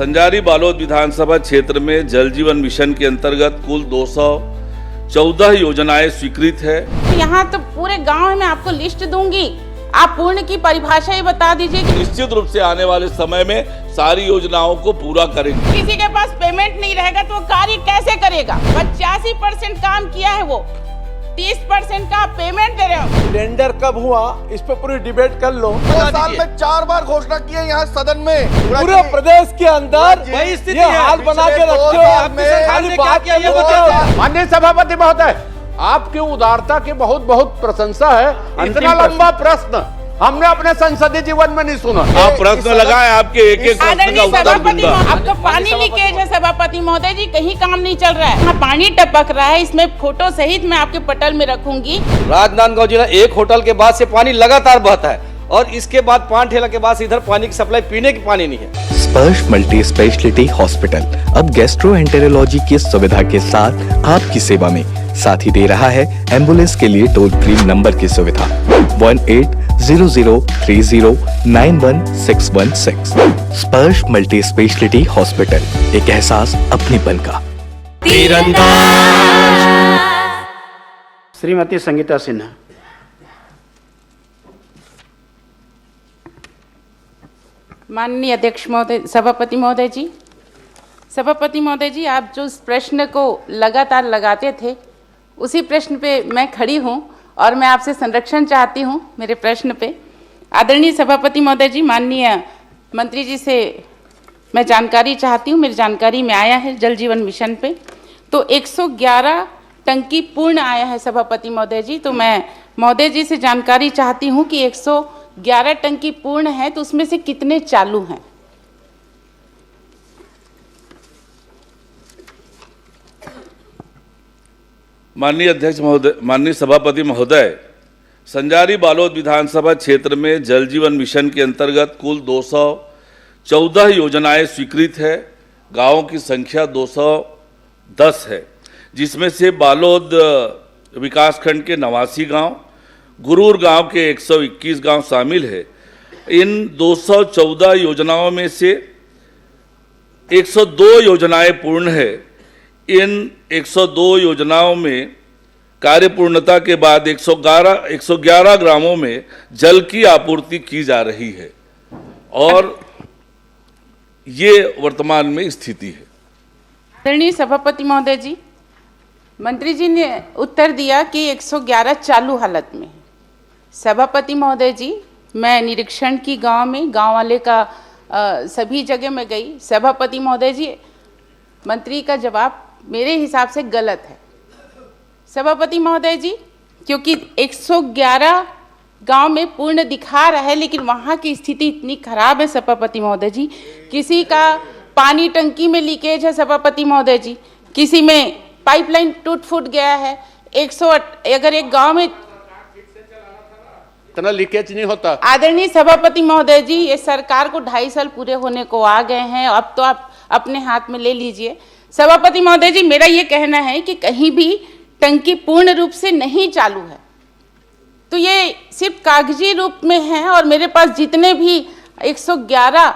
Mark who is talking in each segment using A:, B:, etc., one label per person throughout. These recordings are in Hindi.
A: संजारी बालोद विधानसभा क्षेत्र में जल जीवन मिशन के अंतर्गत कुल 214 योजनाएं स्वीकृत है।
B: यहाँ तो पूरे गांव में आपको लिस्ट दूंगी, आप पूर्ण की परिभाषा ही बता दीजिए कि
A: निश्चित रूप से आने वाले समय में सारी योजनाओं को पूरा करेंगे।
B: किसी के पास पेमेंट नहीं रहेगा तो वो कार्य कैसे करेगा? 85% काम किया है, वो 30% का पेमेंट दे रहे हो।
C: टेंडर कब हुआ इस पे पूरी डिबेट कर लो।
D: 2 साल में 4 बार घोषणा की है यहाँ सदन में।
C: पूरे प्रदेश के अंदर ये हाल बना के रखे हो। खाली बात क्या ये बताओ।
E: माननीय सभापति महोदय, आपकी उदारता की बहुत बहुत प्रशंसा है। इतना लंबा प्रश्न हमने अपने संसदीय जीवन में नहीं सुना।
A: आप प्रश्न लगाए, आपके एक एक प्रश्न का उत्तर दूंगा।
B: अब तो पानी लीकेज है सभापति महोदय जी, कहीं काम नहीं चल रहा है। पानी टपक रहा है, इसमें फोटो सहित मैं आपके पटल में रखूंगी।
F: राजनांदगांव जिला एक होटल के बाद से पानी लगातार बहता है और इसके बाद पान ठेला के बाद से इधर पानी की सप्लाई पीने की पानी नहीं है।
G: स्पर्श मल्टी स्पेशलिटी हॉस्पिटल अब गैस्ट्रोएंटेरोलॉजी की सुविधा के साथ आपकी सेवा में, साथ ही दे रहा है एम्बुलेंस के लिए टोल फ्री नंबर की सुविधा 180030091616। स्पर्श मल्टी स्पेशलिटी हॉस्पिटल, एक एहसास अपनेपन का।
E: श्रीमती संगीता सिन्हा।
B: माननीय अध्यक्ष महोदय, सभापति महोदय जी, आप जो इस प्रश्न को लगातार लगाते थे उसी प्रश्न पे मैं खड़ी हूँ और मैं आपसे संरक्षण चाहती हूँ मेरे प्रश्न पे। आदरणीय सभापति महोदय जी, माननीय मंत्री जी से मैं जानकारी चाहती हूँ। मेरी जानकारी में आया है जल जीवन मिशन पे तो 111 टंकी पूर्ण आया है सभापति महोदय जी। तो मैं महोदय जी से जानकारी चाहती हूँ कि 111 टंकी पूर्ण है तो उसमें से कितने चालू हैं?
A: माननीय अध्यक्ष महोदय, माननीय सभापति महोदय, संजारी बालोद विधानसभा क्षेत्र में जल जीवन मिशन के अंतर्गत कुल 214 योजनाएं स्वीकृत है। गांवों की संख्या 210 है, जिसमें से बालोद विकासखंड के 89 गांव, गुरूर गांव के 121 गांव शामिल है। इन 214 योजनाओं में से 102 योजनाएं पूर्ण है। इन 102 योजनाओं में कार्य पूर्णता के बाद 111 ग्रामों में जल की आपूर्ति की जा रही है और ये वर्तमान में स्थिति है।
B: आदरणीय सभापति महोदय जी, मंत्री जी ने उत्तर दिया कि 111 चालू हालत में है। सभापति महोदय जी, मैं निरीक्षण की गांव में, गांव वाले का सभी जगह में गई। सभापति महोदय जी, मंत्री का जवाब मेरे हिसाब से गलत है सभापति महोदय जी, क्योंकि 111 गांव में पूर्ण दिखा रहा है लेकिन वहाँ की स्थिति इतनी खराब है सभापति महोदय जी। किसी का पानी टंकी में लीकेज है सभापति महोदय जी, किसी में पाइपलाइन टूट फूट गया है। अगर एक गांव में
E: इतना लीकेज नहीं होता।
B: आदरणीय सभापति महोदय जी, ये सरकार को 2.5 साल पूरे होने को आ गए हैं, अब तो आप अपने हाथ में ले लीजिए। सभापति महोदय जी, मेरा ये कहना है कि कहीं भी टंकी पूर्ण रूप से नहीं चालू है तो ये सिर्फ कागजी रूप में है और मेरे पास जितने भी 111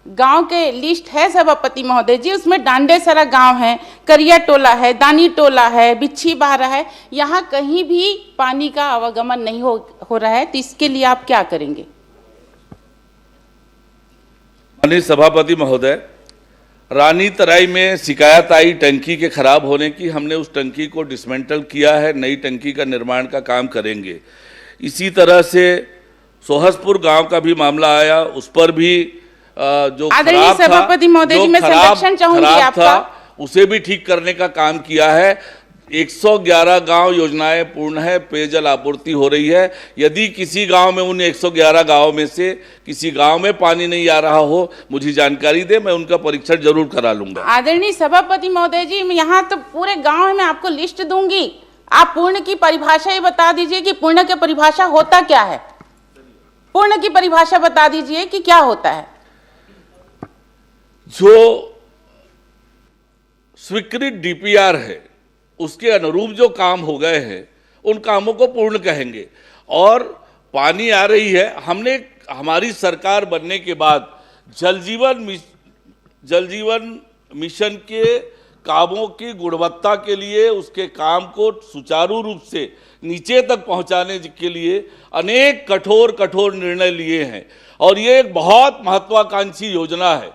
B: गांव के लिस्ट है सभापति महोदय जी, उसमें डांडेसरा गांव है, करिया टोला है, दानी टोला है, बिच्छी बारा है, यहाँ कहीं भी पानी का आवागमन नहीं हो रहा है। तो इसके लिए आप क्या करेंगे?
A: माननीय सभापति महोदय, रानी तराई में शिकायत आई टंकी के खराब होने की। हमने उस टंकी को डिसमेंटल किया है, नई टंकी का निर्माण का काम करेंगे। इसी तरह से सोहसपुर गांव का भी मामला आया, उस पर भी जो
B: आदरणीय सभापति महोदय जी, मैं संरक्षण चाहूंगी आपका,
A: उसे भी ठीक करने का काम किया है। 111 गांव योजनाएं पूर्ण है, पेयजल आपूर्ति हो रही है। यदि किसी गांव में, उन 111 गांव में से किसी गांव में पानी नहीं आ रहा हो, मुझे जानकारी दे, मैं उनका परीक्षण जरूर करा लूंगा।
B: आदरणीय सभापति महोदय जी, मैं यहाँ तो पूरे गांव में आपको लिस्ट दूंगी, आप पूर्ण की परिभाषा ही बता दीजिए कि पूर्ण की परिभाषा होता क्या है। पूर्ण की परिभाषा बता दीजिए कि क्या होता है।
A: जो स्वीकृत डीपीआर है उसके अनुरूप जो काम हो गए हैं उन कामों को पूर्ण कहेंगे। और पानी आ रही है, हमने हमारी सरकार बनने के बाद जल जीवन जल जीवन मिशन के कामों की गुणवत्ता के लिए, उसके काम को सुचारू रूप से नीचे तक पहुंचाने के लिए अनेक कठोर निर्णय लिए हैं और ये एक बहुत महत्वाकांक्षी योजना है।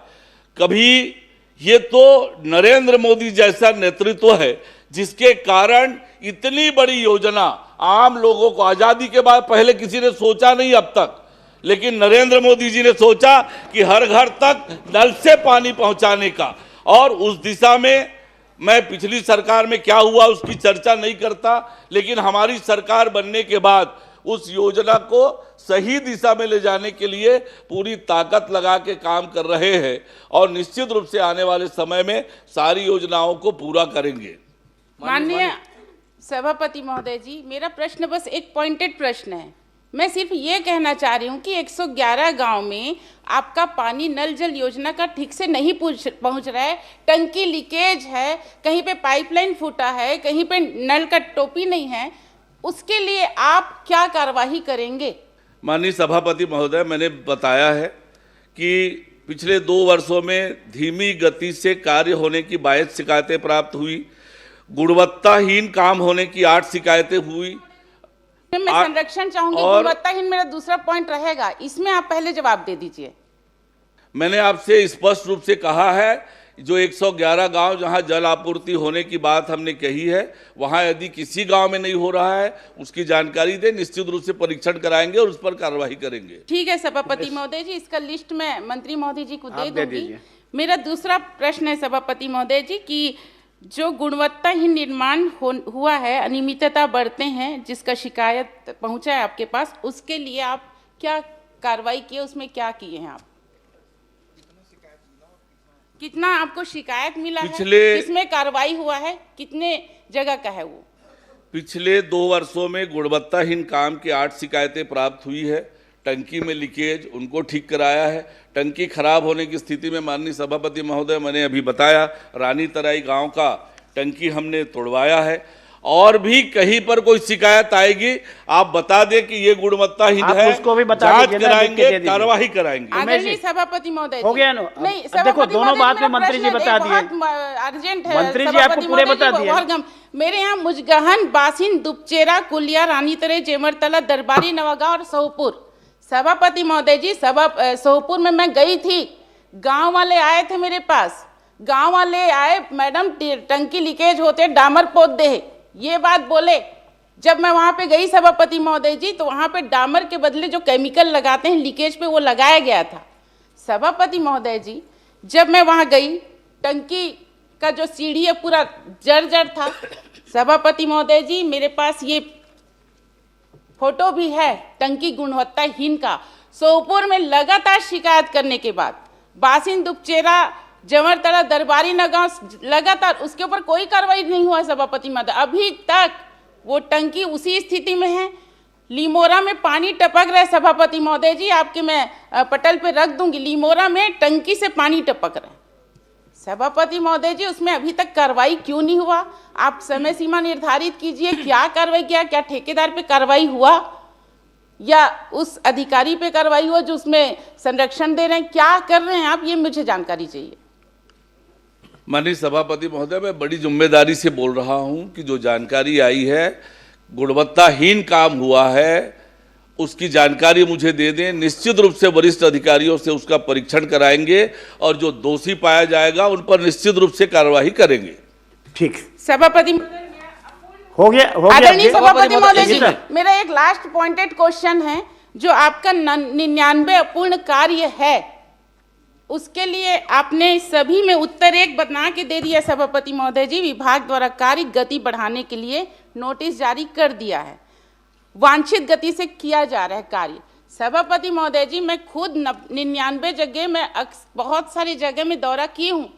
A: कभी ये तो नरेंद्र मोदी जैसा नेतृत्व है जिसके कारण इतनी बड़ी योजना आम लोगों को, आजादी के बाद पहले किसी ने सोचा नहीं अब तक, लेकिन नरेंद्र मोदी जी ने सोचा कि हर घर तक नल से पानी पहुंचाने का, और उस दिशा में मैं पिछली सरकार में क्या हुआ उसकी चर्चा नहीं करता, लेकिन हमारी सरकार बनने के बाद उस योजना को सही दिशा में ले जाने के लिए पूरी ताकत लगा के काम कर रहे हैं और निश्चित रूप से आने वाले समय में सारी योजनाओं को पूरा करेंगे।
B: माननीय सभापति महोदय जी, मेरा प्रश्न बस एक पॉइंटेड प्रश्न है। मैं सिर्फ ये कहना चाह रही हूँ कि 111 गांव में आपका पानी नल जल योजना का ठीक से नहीं पहुँच रहा है, टंकी लीकेज है, कहीं पे पाइपलाइन फूटा है, कहीं पे नल का टोपी नहीं है, उसके लिए आप क्या कार्यवाही करेंगे?
A: माननीय सभापति महोदय, मैंने बताया है कि पिछले 2 वर्षों में धीमी गति से कार्य होने की 22 शिकायतें प्राप्त हुई, गुणवत्ताहीन काम होने की 8 शिकायतें हुई।
B: मैं संरक्षण चाहूंगी, गुणवत्ताहीन मेरा दूसरा पॉइंट रहेगा, इसमें आप पहले जवाब दे दीजिए।
A: मैंने आपसे स्पष्ट रूप से कहा है, जो 111 गांव जहां जल आपूर्ति होने की बात हमने कही है, वहां यदि किसी गांव में नहीं हो रहा है उसकी जानकारी दें, निश्चित रूप से परीक्षण कराएंगे और उस पर कार्रवाई करेंगे।
B: ठीक है सभापति महोदय जी, इसका लिस्ट मैं मंत्री महोदय जी को दे दूंगी। मेरा दूसरा प्रश्न है सभापति महोदय जी कि जो गुणवत्ताहीन निर्माण हुआ है, अनियमितता बढ़ते हैं, जिसका शिकायत पहुंचा है आपके पास, उसके लिए आप क्या कार्रवाई किए, उसमें क्या किए हैं आप? कितना आपको शिकायत मिला है, किसमें कार्रवाई हुआ है, कितने जगह का है वो?
A: पिछले 2 वर्षों में गुणवत्ताहीन काम की 8 शिकायतें प्राप्त हुई है। टंकी में लीकेज, उनको ठीक कराया है। टंकी खराब होने की स्थिति में माननीय सभापति महोदय, मैंने अभी बताया, रानी तराई गांव का टंकी हमने तोड़वाया है। और भी कहीं पर कोई शिकायत आएगी आप बता दें कि ये गुणवत्ताहीन है,
C: उसको भी बता
A: जांच
C: दीजिए,
A: कराएंगे, कार्रवाई कराएंगे।
B: आदरणीय सभापति महोदय
C: हो गया ना?
B: नहीं,
C: देखो दोनों बात में मंत्री जी बता दिए,
B: अर्जेंट है,
C: मंत्री जी आपको पूरे बता दिए।
B: मेरे यहाँ मुजगहन, बासिन, दुपचेरा, कुलिया, रानीतरे, जेमरतला, दरबारी, नवागांव और सोहपुर। सभापति महोदय जी, सोहपुर में मैं गई थी, गांव वाले आए थे मेरे पास, गांव वाले आए, मैडम टंकी लीकेज होते डामर पोत दे, ये बात बोले। जब मैं वहां पे गई सभापति महोदय जी, तो वहां पे डामर के बदले जो केमिकल लगाते हैं लीकेज पे, वो लगाया गया था। सभापति महोदय जी, जब मैं वहां गई, टंकी का जो सीढ़ी है पूरा जर्जर था। सभापति महोदय जी, मेरे पास ये फोटो भी है टंकी गुणवत्ताहीन का। सोहपुर में लगातार शिकायत करने के बाद, बासिन, दुपचेरा, जमरतला, दरबारी, नगांव, लगातार उसके ऊपर कोई कार्रवाई नहीं हुआ सभापति महोदय। अभी तक वो टंकी उसी स्थिति में है। लीमोरा में पानी टपक रहा है सभापति महोदय जी, आपके मैं पटल पे रख दूंगी, लीमोरा में टंकी से पानी टपक रहा है। सभापति महोदय जी, उसमें अभी तक कार्रवाई क्यों नहीं हुआ? आप समय सीमा निर्धारित कीजिए, क्या कार्रवाई किया, क्या ठेकेदार पे कार्रवाई हुआ या उस अधिकारी पे कार्रवाई हुआ जो उसमें संरक्षण दे रहे हैं, क्या कर रहे हैं आप, ये मुझे जानकारी चाहिए।
A: माननीय सभापति महोदय, मैं बड़ी जिम्मेदारी से बोल रहा हूं कि जो जानकारी आई है, गुणवत्ताहीन काम हुआ है, उसकी जानकारी मुझे दे दें। निश्चित रूप से वरिष्ठ अधिकारियों से उसका परीक्षण कराएंगे और जो दोषी पाया जाएगा उन पर निश्चित रूप से कार्रवाई करेंगे।
C: ठीक,
B: सभापति
C: हो गया
B: आदरणीय सभापति महोदय जी, मेरा एक लास्ट पॉइंटेड क्वेश्चन है। जो आपका 99 अपूर्ण कार्य है, उसके लिए आपने सभी में उत्तर 1 बना के दे दिया सभापति महोदय जी। विभाग द्वारा कार्य गति बढ़ाने के लिए नोटिस जारी कर दिया है, वांछित गति से किया जा रहा है कार्य। सभापति महोदय जी, मैं खुद 99 जगह में बहुत सारी जगह में दौरा की हूँ,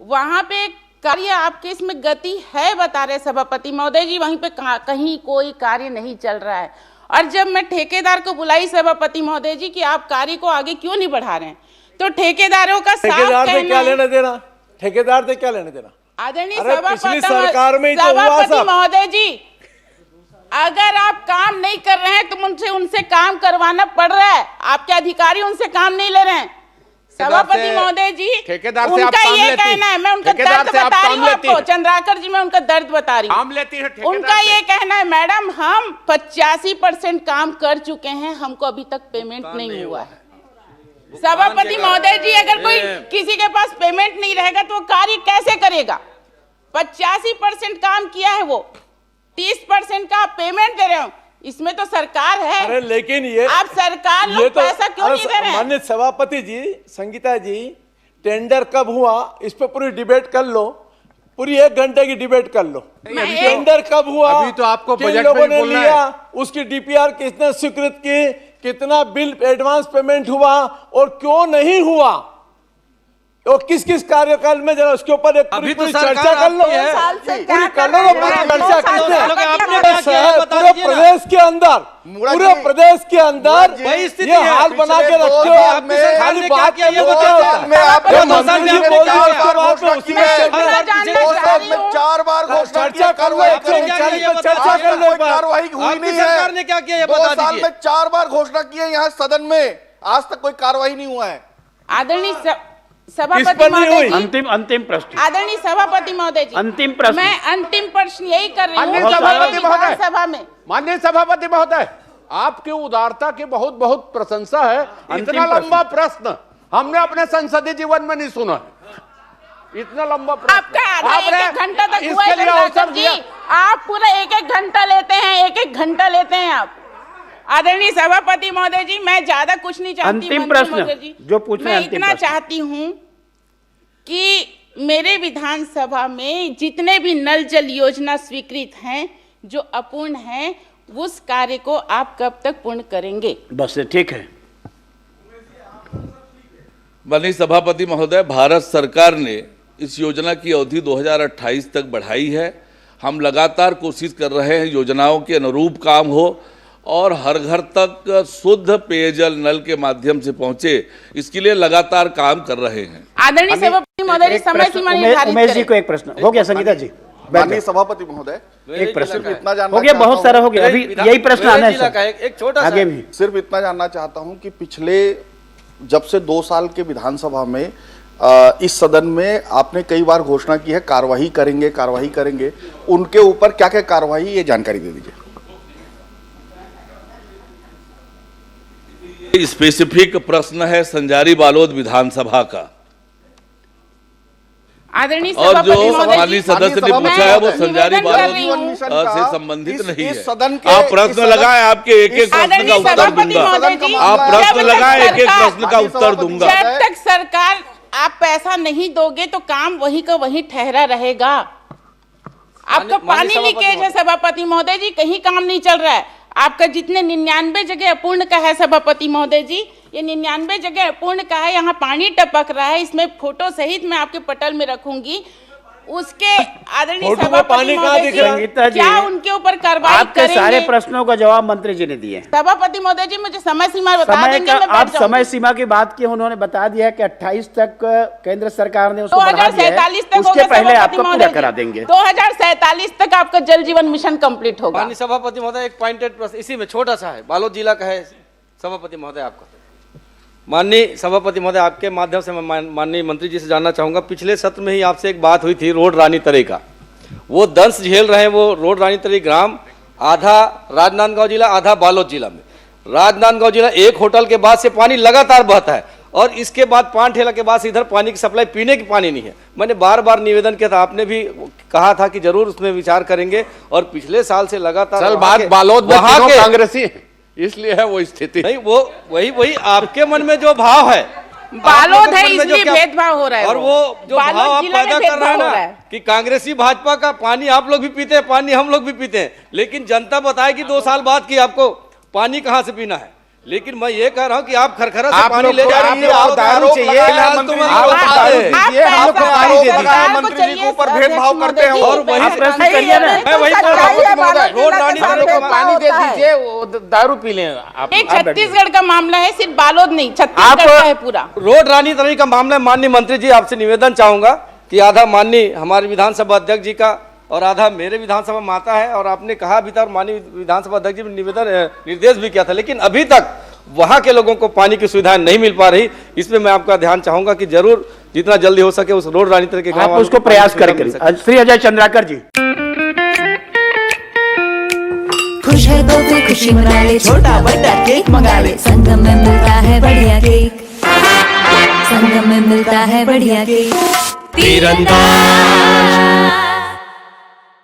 B: वहाँ पे कार्य आपके इसमें गति है बता रहे सभापति महोदय जी, वहीं पे कहीं कोई कार्य नहीं चल रहा है। और जब मैं ठेकेदार को बुलाई सभापति महोदय जी कि आप कार्य को आगे क्यों नहीं बढ़ा रहे हैं, तो ठेकेदारों का
C: ठेकेदार से क्या लेना देना, ठेकेदार से क्या लेना देना?
B: आदरणीय
C: सभापति
B: महोदय जी, अगर आप काम नहीं कर रहे हैं तो उनसे काम करवाना पड़ रहा है, आपके अधिकारी उनसे काम नहीं ले रहे हैं। सभापति महोदय जी,
E: ठेकेदार से आप
B: उनका
E: काम
B: ये
E: लेती
B: कहना है, मैं उनका
E: ठेकेदार
B: दर्द
E: से आप
B: बता रही
E: काम
B: हूँ
E: लेती
B: आपको,
E: हैं।
B: चंद्राकर जी, मैं उनका दर्द बता रही हूँ।
E: काम लेती है ठेकेदार
B: उनका
E: से।
B: ये कहना है, मैडम हम 85% काम कर चुके हैं, हमको अभी तक पेमेंट नहीं हुआ है। सभापति महोदय जी, अगर कोई किसी के पास पेमेंट नहीं रहेगा तो वो कार्य कैसे करेगा? 85% काम किया है, वो 30% का पेमेंट दे रहे हो, इसमें तो सरकार है।
C: अरे लेकिन ये
B: आप सरकार
C: ये
B: लोग
C: तो
B: पैसा क्यों नहीं दे रहे हैं?
C: माननीय सभापति जी, संगीता जी, टेंडर कब हुआ इस पे पूरी डिबेट कर लो, पूरी 1 घंटे की डिबेट कर लो। टेंडर कब हुआ,
E: अभी तो आपको
C: किन
E: बजट में
C: लोगों
E: ही
C: ने
E: बोलना है।
C: लिया, उसकी डीपीआर किसने स्वीकृत की, कितना बिल एडवांस पेमेंट हुआ और क्यों नहीं हुआ, और किस किस कार्यकाल में, जरा उसके ऊपर एक
F: अभी तो
C: पूरी
F: सरकार
C: चर्चा कर लो।
F: आपकी है।
C: पूरी कर लो ना, पूरी चर्चा किसने?
F: आपने क्या किया है बता
C: पूरे
F: दीजिए ना।
C: प्रदेश के अंदर,
D: मुराद
C: पूरे
D: जी,
C: प्रदेश के अंदर
F: वही स्थिति
C: ये
F: है।
C: हाल बना के
D: पिछले
C: रखे
D: 2
C: हो।
D: साल में
C: खाली
F: आपने क्या
C: बात
F: किया ये
C: करने
F: बताओ।
C: होता है।
D: में आपने
F: दो साल
C: मंत्री
F: में
C: जी
F: आपने
C: बोल
F: क्या
C: दिया,
F: किया?
C: उसके बाद में उसी में
B: मैं जानना
D: 2
B: चाह
D: साल
B: रही
D: में
B: हूँ।
D: 4 बार घोषणा
C: चर्चा
D: किया,
C: कर लो,
D: कार्रवाई
C: एक
D: करेंगे।
C: चर्चा
F: ये
C: चर्चा
F: बताइए।
C: कर लो एक बार।
D: कार्रवाई हुई
F: आपकी
D: नहीं
F: सरकार
D: है।
F: ने क्या किया ये
D: 2
F: बता
D: साल
F: दीजिए।
D: में 4 बार घोषणा की है यहाँ सदन में, आज तक कोई कार्रवाई नहीं हुआ है।
B: आदरणीय
C: किस
B: सभापति
C: पर नहीं
B: महोदय
C: हुई?
B: जी,
H: अंतिम प्रश्न।
B: आदरणीय सभापति महोदय जी,
H: अंतिम प्रश्न।
B: मैं अंतिम प्रश्न यही कर रही हूँ
E: माननीय
B: कि
E: सभापति
B: मेरे
E: महोदय।
B: विधानसभा में
E: माननीय सभापति महोदय, आपकी उदारता की बहुत बहुत प्रशंसा है। इतना
H: प्रश्न।
E: लंबा प्रश्न हमने अपने संसदीय जीवन में नहीं सुना है। इतना लंबा प्रश्न
B: आपका आधा
E: आपने
B: 1-1 घंटा तक हुआ
E: इसके
B: है
E: लिए
B: चंद्राकर
E: अवसर
B: जी,
E: दिया।
B: आप पूरा 1-1 घंटा लेते हैं, 1-1 घंटा लेते हैं आप। आदरणीय सभापति महोदय जी, मैं ज्यादा कुछ नहीं चाहती।
H: अंतिम
B: मंत्री
H: प्रश्न,
B: महोदय जी,
H: जो पूछना है
B: मैं
H: अंतिम
B: इतना
H: प्रश्न।
B: चाहती हूँ कि मेरे विधानसभा में जितने भी नल जल योजना स्वीकृत हैं, जो अपूर्ण हैं, उस कार्य को आप कब तक पूर्ण करेंगे?
H: बस ठीक है।
A: माननीय सभापति महोदय, भारत सरकार ने इस योजना की अवधि 2028 तक बढ़ाई है। हम लगातार कोशिश कर रहे हैं योजनाओं के अनुरूप काम हो और हर घर तक शुद्ध पेयजल नल के माध्यम से पहुंचे, इसके लिए लगातार काम कर रहे हैं।
B: आदरणीय सभापति महोदय जी, समय सीमा निर्धारित
H: उमेश जी को
B: करें।
H: एक प्रश्न हो गया। संगीता जी
D: माननीय सभापति महोदय,
H: एक प्रश्न
D: सिर्फ इतना जानना
H: हो गया,
D: चाहता
H: बहुत
D: हूं-
H: सारा हो गया। अभी यही प्रश्न आना है सर।
F: एक छोटा सा
H: आगे भी
D: सिर्फ इतना जानना चाहता हूं कि पिछले जब से 2 साल के विधानसभा में इस सदन में आपने कई बार घोषणा की है कार्रवाई करेंगे, उनके ऊपर क्या क्या कार्रवाई, ये जानकारी दे दीजिए।
A: स्पेसिफिक प्रश्न है संजारी बालोद विधानसभा का,
B: आदरणीय
A: और जो
B: सभापति महोदय
A: माननीय
B: जी,
A: सदस्य ने
D: सभापति
A: पूछा है वो
B: महोदय,
A: संजारी
B: निवेदन कर
A: बालोद
B: रही हूं।
A: से संबंधित नहीं है।
D: सदन के
A: आप
D: इस
A: प्रश्न
D: सदन-
A: लगाएं, आपके एक एक प्रश्न का
B: आदरणीय
A: उत्तर
B: सभापति
A: दूंगा।
B: महोदय जी,
A: आप
B: जब
A: प्रश्न
B: तक
A: लगाएं, एक एक
B: सरकार-
A: प्रश्न का उत्तर दूंगा।
B: जब तक सरकार आप पैसा नहीं दोगे तो काम वहीं का वहीं ठहरा रहेगा। आपका पानी लीकेज है सभापति महोदय जी, कहीं काम नहीं चल रहा है। आपका जितने 99 जगह अपूर्ण का है सभापति महोदय जी, ये 99 जगह अपूर्ण का है, यहाँ पानी टपक रहा है, इसमें फोटो सहित मैं आपके पटल में रखूंगी। उसके आदरणीय
C: फोटो में
B: सभापति
C: पानी कहाँ
B: महोदय
C: दिख
B: जी,
C: रहा है?
H: संगीता जी,
B: क्या उनके ऊपर कार्रवाई
H: आपके सारे
B: करेंगे?
H: प्रश्नों का जवाब मंत्री जी ने दिए।
B: सभापति महोदय जी, मुझे समय सीमा बता
H: समय
B: देंगे,
H: का
B: मैं बैठ
H: आप समय
B: जाऊंगी।
H: सीमा की बात की, उन्होंने बता दिया है कि 28 तक केंद्र सरकार ने उसको बढ़ा दिया
B: 2047
H: है।
B: तक
H: उसके
B: होगा
H: पहले
B: सभापति
H: आपको
B: महोदय
H: पूरा
B: जी।
H: करा देंगे।
B: 2047 तक आपका जल जीवन मिशन कंप्लीट होगा।
F: माननीय सभापति महोदय, एक पॉइंटेड प्रश्न इसी में छोटा सा है, बालोद जिला का है। सभापति महोदय आपका, माननीय सभापति महोदय, आपके माध्यम से मैं माननीय मंत्री जी से जानना चाहूंगा, पिछले सत्र में ही आपसे एक बात हुई थी रोड रानी तरे का, वो दंश झेल रहे हैं वो रोड रानी तरी ग्राम, आधा राजनांदगांव जिला, आधा बालोद जिला में। राजनांदगांव जिला एक होटल के बाद से पानी लगातार बहता है और इसके बाद पानठेला के बाद से इधर पानी की सप्लाई, पीने की पानी नहीं है। मैंने बार बार निवेदन किया था, आपने भी कहा था कि जरूर उसमें विचार करेंगे, और पिछले साल से लगातार
E: चल
F: वहाँ
E: बात
F: के-
E: बालोद में
F: वहाँ
E: तीनों
F: के-
E: कांग्रेसी हैं, इसलिए है वो स्थिति।
F: नहीं, वो वही आपके मन में जो भाव है,
B: बालोद
F: आपके
B: है
F: मन में जो
B: इसलिए
F: क्या-
B: भेदभाव हो रहा है,
F: और वो जो
B: बालोद
F: भाव आप
B: जिला में
F: पैदा कर रहे हैं
B: भेदभाव हो
F: ना
B: रहा है।
F: कि कांग्रेसी भाजपा का पानी आप लोग भी पीते हैं, पानी हम लोग भी पीते हैं, लेकिन जनता बताएगी 2 साल बाद कि आपको पानी कहां से पीना है। लेकिन मैं ये कह रहा हूं कि आप खरखरा से
E: आप
F: पानी
E: लोग
F: ले
E: को
F: जा रहे
E: आप
F: हैं,
E: लोग दारू चाहिए,
F: फिलहाल
E: मंत्री
F: तुम
E: जी
F: आप
E: को
F: बता
E: दारू
F: दे।
E: दीजिए, हम लोग को दारू
D: आरोप
E: देगा।
D: लगा है मंत्री जी के ऊपर भेदभाव करते हैं।
F: और वही
H: आप प्रश्न करिए ना।
F: मैं वही बोल रहा हूं, रोड रानी तरे का
E: पानी दे दीजिए, वो दारू पी लें आप।
B: ये छत्तीसगढ़ का मामला है, सिर्फ बालोद नहीं, छत्तीसगढ़ का है पूरा।
F: रोड रानी तरी का मामला है। माननीय मंत्री जी, आपसे निवेदन चाहूंगा कि आधा माननीय हमारे विधानसभा अध्यक्ष जी का और आधा मेरे विधानसभा माता है, और आपने कहा भी था, और माननीय विधानसभा अध्यक्ष जी ने निवेदन निर्देश भी किया था, लेकिन अभी तक वहाँ के लोगों को पानी की सुविधाएं नहीं मिल पा रही। इसमें मैं आपका ध्यान चाहूंगा कि जरूर जितना जल्दी हो सके उस रोड रानीतर के गांव
H: आप
F: वालों
H: उसको
F: को पानी
H: प्रयास
F: की सुविधा
H: करें।
F: मिल सके।
H: श्री अजय चंद्राकर जी।
I: खुश है तो फिर खुशी मना ले, छोटा बड़ा केक मंगा ले, संगम में मिलता है बढ़िया केक, संगम में मिलता है बढ़िया केक। तीरंदाज